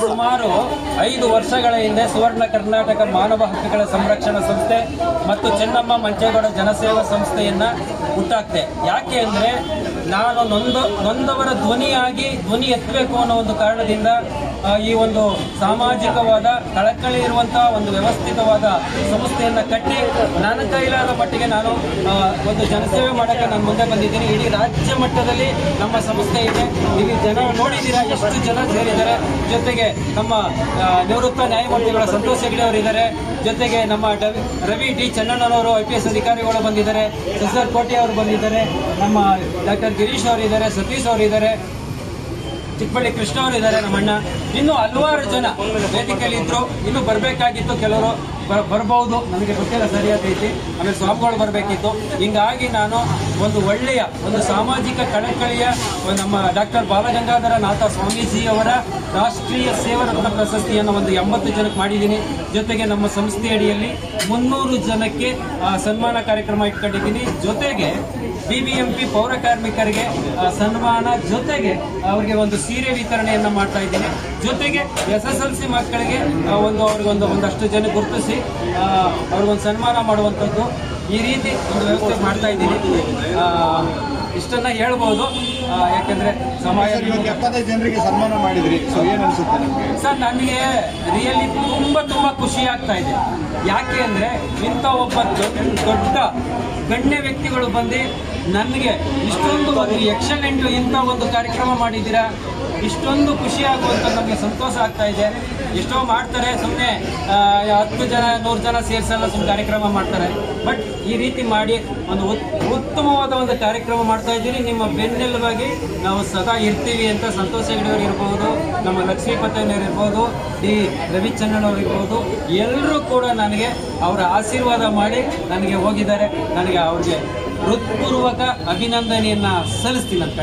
ಸುಮಾರು 5 ವರ್ಷಗಳ ಹಿಂದೆ ಸುವರ್ಣ ಕರ್ನಾಟಕ ಮಾನವ ಹಕ್ಕುಗಳ ಸಂರಕ್ಷಣಾ ಸಂಸ್ಥೆ ಮತ್ತು ಚೆನ್ನಮ್ಮ ಮಂಚೇಗೌಡ ಜನಸೇವಾ ಸಂಸ್ಥೆಯನ್ನ ಹುಟ್ಟಾಕ್ತೆ. ಯಾಕೆ ಅಂದ್ರೆ ನಾನು ನೊಂದವರ ಧ್ವನಿ ಎತ್ತಬೇಕು ಅನ್ನೋ ಒಂದು ಕಾರಣದಿಂದ ಈ ಒಂದು ಸಾಮಾಜಿಕವಾದ ಕಳಕಳಿ ಇರುವಂತಹ ಒಂದು ವ್ಯವಸ್ಥಿತವಾದ ಸಂಸ್ಥೆಯನ್ನ ಕಟ್ಟಿ ನನ್ನ ಕೈಲಾದ ಮಟ್ಟಿಗೆ ನಾನು ಒಂದು ಜನಸೇವೆ ಮಾಡೋಕ್ಕೆ ನಾನು ಮುಂದೆ ಬಂದಿದ್ದೀನಿ. ಇಡೀ ರಾಜ್ಯ ಮಟ್ಟದಲ್ಲಿ ನಮ್ಮ ಸಂಸ್ಥೆ ಇದೆ. ಇಲ್ಲಿ ಜನ ನೋಡಿದ್ದೀರಾ ಎಷ್ಟು ಜನ ಸೇರಿದ್ದಾರೆ. ಜೊತೆಗೆ ನಮ್ಮ ನಿವೃತ್ತ ನ್ಯಾಯಮೂರ್ತಿಗಳ ಸಂತೋಷ್ ಹೆಗ್ಡೆ ಅವರು ಇದ್ದಾರೆ. ಜೊತೆಗೆ ನಮ್ಮ ರವಿ ಡಿ ಚೆನ್ನಣ್ಣನವರು IPS ಅಧಿಕಾರಿಗಳು ಬಂದಿದ್ದಾರೆ. ಸಸರ್ ಕೋಟೆ ಅವರು ಬಂದಿದ್ದಾರೆ. ನಮ್ಮ ಡಾಕ್ಟರ್ ಗಿರೀಶ್ ಅವರು ಇದ್ದಾರೆ. ಸತೀಶ್ ಅವರು ಇದ್ದಾರೆ. ಚಿಕ್ಕಬಳ್ಳಿ ಕೃಷ್ಣ ಅವರು ಇದ್ದಾರೆ. ನಮ್ಮಣ್ಣ ಇನ್ನು ಹಲವಾರು ಜನ ವೇದಿಕೆಯಲ್ಲಿ ಇದ್ರು. ಇನ್ನು ಬರಬೇಕಾಗಿತ್ತು, ಕೆಲವರು ಬರ್ಬಹುದು, ನನಗೆ ಗೊತ್ತಿಲ್ಲ ಸರಿಯಾದೈತಿ. ಆಮೇಲೆ ಸ್ವಾಮಿಗಳು ಬರಬೇಕಿತ್ತು. ಹಿಂಗಾಗಿ ನಾನು ಒಂದು ಒಳ್ಳೆಯ ಒಂದು ಸಾಮಾಜಿಕ ಕಳಕಳಿಯ ನಮ್ಮ ಡಾಕ್ಟರ್ ಬಾಲಗಂಗಾಧರ ನಾಥ ಸ್ವಾಮೀಜಿ ಅವರ ರಾಷ್ಟ್ರೀಯ ಸೇವಾ ರತ್ನ ಪ್ರಶಸ್ತಿಯನ್ನು ಒಂದು 80 ಜನಕ್ಕೆ ಮಾಡಿದ್ದೀನಿ. ಜೊತೆಗೆ ನಮ್ಮ ಸಂಸ್ಥೆ ಅಡಿಯಲ್ಲಿ 300 ಜನಕ್ಕೆ ಸನ್ಮಾನ ಕಾರ್ಯಕ್ರಮ ಇಟ್ಕೊಂಡಿದ್ದೀನಿ. ಜೊತೆಗೆ BBMP ಪೌರ ಕಾರ್ಮಿಕರಿಗೆ ಸನ್ಮಾನ, ಜೊತೆಗೆ ಅವರಿಗೆ ಒಂದು ಸೀರೆ ವಿತರಣೆಯನ್ನ ಮಾಡ್ತಾ ಇದ್ದೀನಿ. ಜೊತೆಗೆ SSLC ಮಕ್ಕಳಿಗೆ ಒಂದಷ್ಟು ಜನ ಗುರುತಿಸಿ ಅವ್ರಿಗೊಂದು ಸನ್ಮಾನ ಮಾಡುವಂಥದ್ದು, ಈ ರೀತಿ ಒಂದು ವ್ಯವಸ್ಥೆ ಮಾಡ್ತಾ ಇದ್ದೀನಿ. ಇಷ್ಟನ್ನ ಹೇಳ್ಬೋದು. ಯಾಕಂದ್ರೆ ಸಮಯ 75 ಜನರಿಗೆ ಸನ್ಮಾನ ಮಾಡಿದ್ರಿ, ಏನ್ ಅನ್ಸುತ್ತೆ ನಿಮಗೆ? ಸರ್, ನನಗೆ ರಿಯಲಿ ತುಂಬಾ ಖುಷಿ ಆಗ್ತಾ ಇದೆ. ಯಾಕೆ ಅಂದ್ರೆ ಇಂಥ ಒಬ್ಬ ದೊಡ್ಡ ಗಣ್ಯ ವ್ಯಕ್ತಿಗಳು ಬಂದು ನನಗೆ ಇಷ್ಟೊಂದು ಒಂದು ಎಕ್ಸಲೆಂಟ್ ಇಂಥ ಒಂದು ಕಾರ್ಯಕ್ರಮ ಮಾಡಿದ್ದೀರಾ, ಇಷ್ಟೊಂದು ಖುಷಿ ಆಗುವಂಥ ನಮಗೆ ಸಂತೋಷ ಆಗ್ತಾ ಇದೆ. ಎಷ್ಟೋ ಮಾಡ್ತಾರೆ, ಸುಮ್ಮನೆ 10 ಜನ 100 ಜನ ಸೇರಿಸಲ್ಲ, ಸುಮ್ಮನೆ ಕಾರ್ಯಕ್ರಮ ಮಾಡ್ತಾರೆ. ಬಟ್ ಈ ರೀತಿ ಮಾಡಿ ಒಂದು ಉತ್ತಮವಾದ ಒಂದು ಕಾರ್ಯಕ್ರಮ ಮಾಡ್ತಾ ಇದ್ದೀರಿ. ನಿಮ್ಮ ಬೆನ್ನೆಲುಬಾಗಿ ನಾವು ಸದಾ ಇರ್ತೀವಿ ಅಂತ ಸಂತೋಷ್ ಹೆಗ್ಡೆಯವರು ಇರ್ಬೋದು, ನಮ್ಮ ಲಕ್ಷ್ಮೀಪತಿಯವರು ಇರ್ಬೋದು, ಡಿ ರವಿಚಂದ್ರನವರು ಇರ್ಬೋದು, ಎಲ್ಲರೂ ಕೂಡ ನನಗೆ ಅವರ ಆಶೀರ್ವಾದ ಮಾಡಿ ನನಗೆ ಹೋಗಿದ್ದಾರೆ. ನನಗೆ ಅವ್ರಿಗೆ ಹೃತ್ಪೂರ್ವಕ ಅಭಿನಂದನೆಯನ್ನ ಸಲ್ಲಿಸ್ತೀನಿ ಅಂತ.